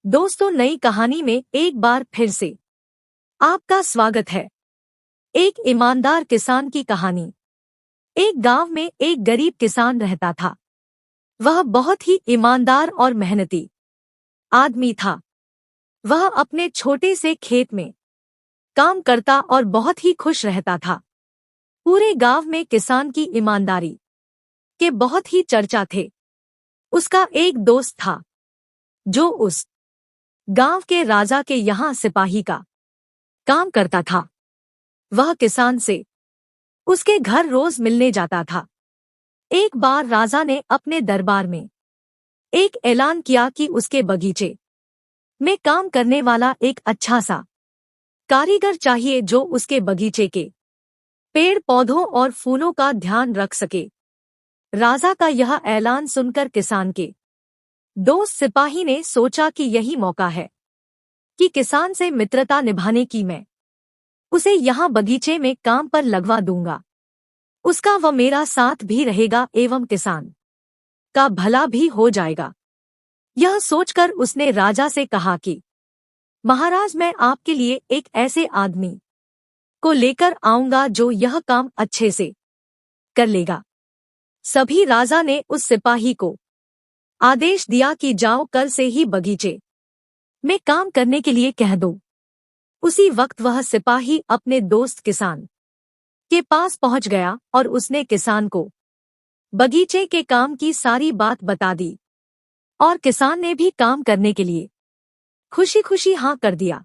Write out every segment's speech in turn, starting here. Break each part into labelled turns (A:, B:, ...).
A: दोस्तों, नई कहानी में एक बार फिर से आपका स्वागत है। एक ईमानदार किसान की कहानी। एक गांव में एक गरीब किसान रहता था। वह बहुत ही ईमानदार और मेहनती आदमी था। वह अपने छोटे से खेत में काम करता और बहुत ही खुश रहता था। पूरे गांव में किसान की ईमानदारी के बहुत ही चर्चा थे। उसका एक दोस्त था जो उस गांव के राजा के यहाँ सिपाही का काम करता था। वह किसान से उसके घर रोज मिलने जाता था। एक बार राजा ने अपने दरबार में एक ऐलान किया कि उसके बगीचे में काम करने वाला एक अच्छा सा कारीगर चाहिए जो उसके बगीचे के पेड़ पौधों और फूलों का ध्यान रख सके। राजा का यह ऐलान सुनकर किसान के दोस्त सिपाही ने सोचा कि यही मौका है कि किसान से मित्रता निभाने की। मैं उसे यहाँ बगीचे में काम पर लगवा दूंगा। उसका व मेरा साथ भी रहेगा एवं किसान का भला भी हो जाएगा। यह सोचकर उसने राजा से कहा कि महाराज, मैं आपके लिए एक ऐसे आदमी को लेकर आऊंगा जो यह काम अच्छे से कर लेगा। सभी राजा ने उस सिपाही को आदेश दिया कि जाओ, कल से ही बगीचे में काम करने के लिए कह दो। उसी वक्त वह सिपाही अपने दोस्त किसान के पास पहुंच गया और उसने किसान को बगीचे के काम की सारी बात बता दी और किसान ने भी काम करने के लिए खुशी खुशी हाँ कर दिया।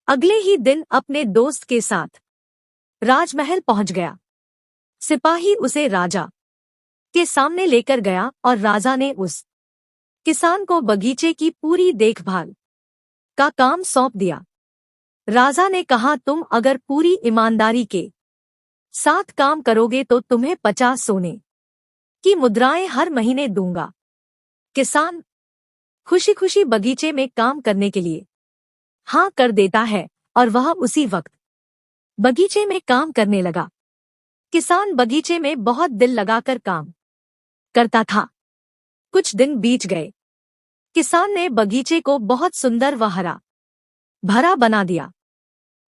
A: अगले ही दिन अपने दोस्त के साथ राजमहल पहुंच गया। सिपाही उसे राजा के सामने लेकर गया और राजा ने उस किसान को बगीचे की पूरी देखभाल का काम सौंप दिया। राजा ने कहा, तुम अगर पूरी ईमानदारी के साथ काम करोगे तो तुम्हें 50 सोने की मुद्राएं हर महीने दूंगा। किसान खुशी खुशी बगीचे में काम करने के लिए हाँ कर देता है और वह उसी वक्त बगीचे में काम करने लगा। किसान बगीचे में बहुत दिल लगाकर काम करता था। कुछ दिन बीत गए। किसान ने बगीचे को बहुत सुंदर व हरा भरा बना दिया।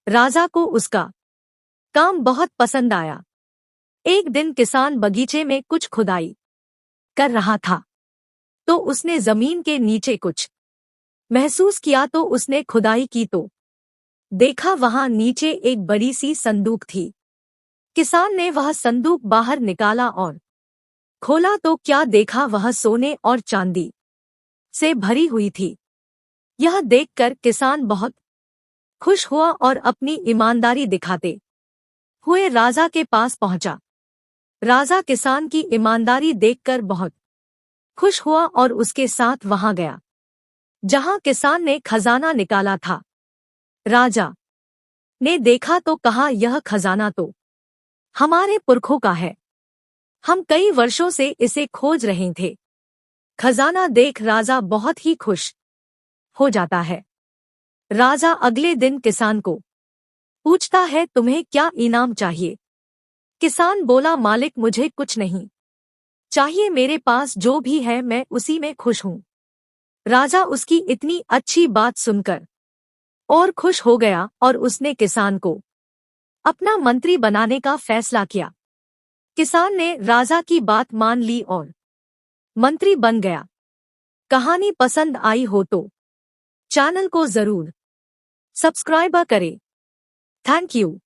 A: राजा को उसका काम बहुत पसंद आया। एक दिन किसान बगीचे में कुछ खुदाई कर रहा था तो उसने जमीन के नीचे कुछ महसूस किया। तो उसने खुदाई की तो देखा वहां नीचे एक बड़ी सी संदूक थी। किसान ने वह संदूक बाहर निकाला और खोला तो क्या देखा, वह सोने और चांदी से भरी हुई थी। यह देखकर किसान बहुत खुश हुआ और अपनी ईमानदारी दिखाते हुए राजा के पास पहुंचा। राजा किसान की ईमानदारी देखकर बहुत खुश हुआ और उसके साथ वहां गया जहां किसान ने खजाना निकाला था। राजा ने देखा तो कहा, यह खजाना तो हमारे पुरखों का है। हम कई वर्षों से इसे खोज रहे थे। खजाना देख राजा बहुत ही खुश हो जाता है। राजा अगले दिन किसान को पूछता है, तुम्हें क्या इनाम चाहिए? किसान बोला, मालिक, मुझे कुछ नहीं चाहिए। मेरे पास जो भी है मैं उसी में खुश हूँ। राजा उसकी इतनी अच्छी बात सुनकर और खुश हो गया और उसने किसान को अपना मंत्री बनाने का फैसला किया। किसान ने राजा की बात मान ली और मंत्री बन गया। कहानी पसंद आई हो तो चैनल को जरूर सब्सक्राइब करें। Thank you.